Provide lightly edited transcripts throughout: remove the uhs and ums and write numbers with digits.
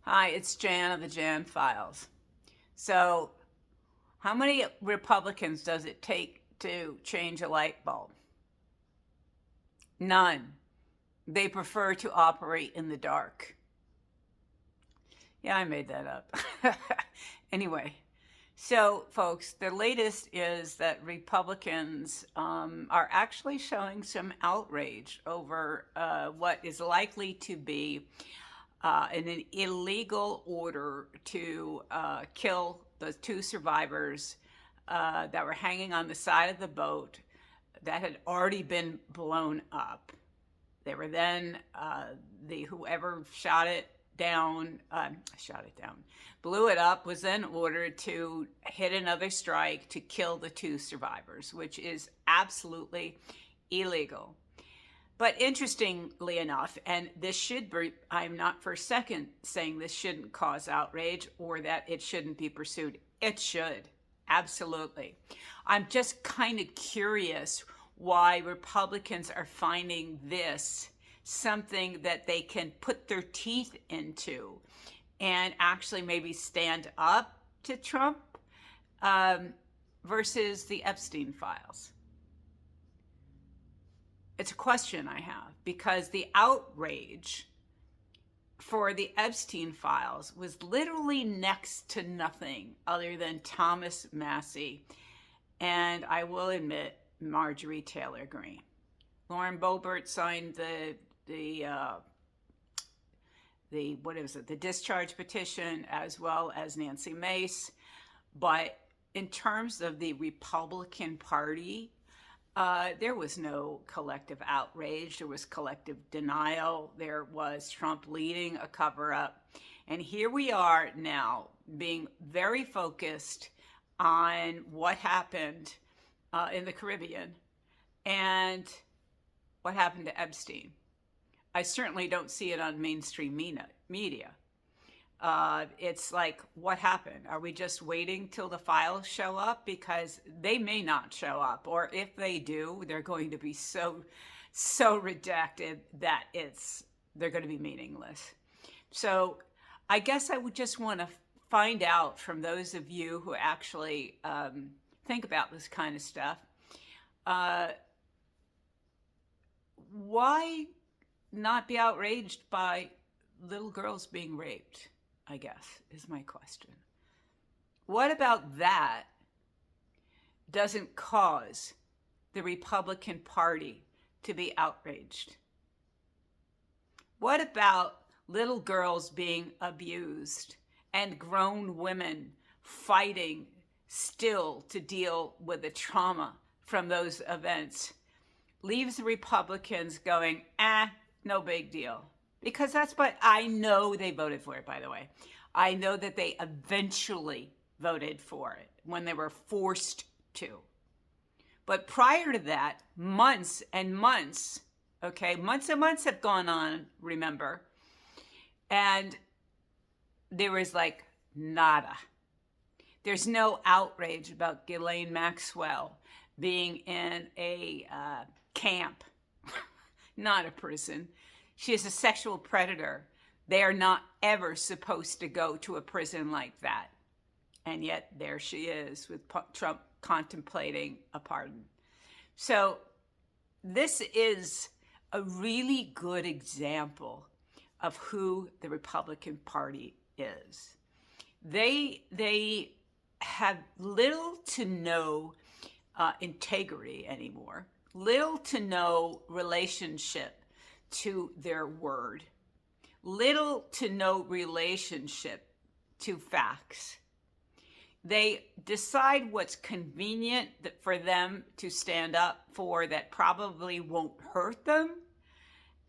Hi, it's Jan of the Jan Files. So, how many Republicans does it take to change a light bulb? None. They prefer to operate in the dark. Yeah, I made that up. Anyway, so folks, the latest is that Republicans are actually showing some outrage over what is likely to be an illegal order to kill the two survivors that were hanging on the side of the boat that had already been blown up. They were then whoever blew it up, was then ordered to hit another strike to kill the two survivors, which is absolutely illegal. But interestingly enough, and this should be, I'm not for a second saying this shouldn't cause outrage or that it shouldn't be pursued. It should, absolutely. I'm just kind of curious why Republicans are finding this something that they can put their teeth into and actually maybe stand up to Trump versus the Epstein Files. It's a question I have, because the outrage for the Epstein Files was literally next to nothing other than Thomas Massie and, I will admit, Marjorie Taylor Greene. Lauren Boebert signed the discharge petition, as well as Nancy Mace. But in terms of the Republican Party, there was no collective outrage. There was collective denial. There was Trump leading a cover-up. And here we are now being very focused on what happened in the Caribbean and what happened to Epstein. I certainly don't see it on mainstream media. It's like, what happened? Are we just waiting till the files show up? Because they may not show up, or if they do, they're going to be so redacted that they're going to be meaningless. So I guess I would just want to find out from those of you who actually think about this kind of stuff, why not be outraged by little girls being raped, I guess, is my question. What about that doesn't cause the Republican Party to be outraged? What about little girls being abused and grown women fighting still to deal with the trauma from those events? Leaves the Republicans going, no big deal. Because that's what I know they voted for it, by the way. I know that they eventually voted for it when they were forced to. But prior to that, months and months have gone on, remember, and there was like nada. There's no outrage about Ghislaine Maxwell being in a camp, not a prison. She is a sexual predator. They are not ever supposed to go to a prison like that. And yet there she is with Trump contemplating a pardon. So this is a really good example of who the Republican Party is. They have little to no integrity anymore, little to no relationship to their word, little to no relationship to facts. They decide what's convenient for them to stand up for that probably won't hurt them,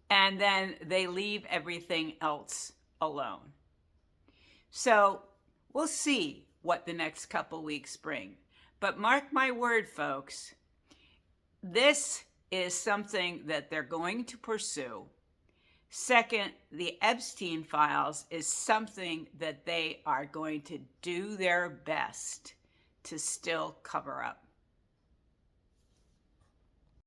and then they leave everything else alone. So we'll see what the next couple weeks bring. But mark my word, folks, this is something that they're going to pursue. Second, the Epstein Files is something that they are going to do their best to still cover up.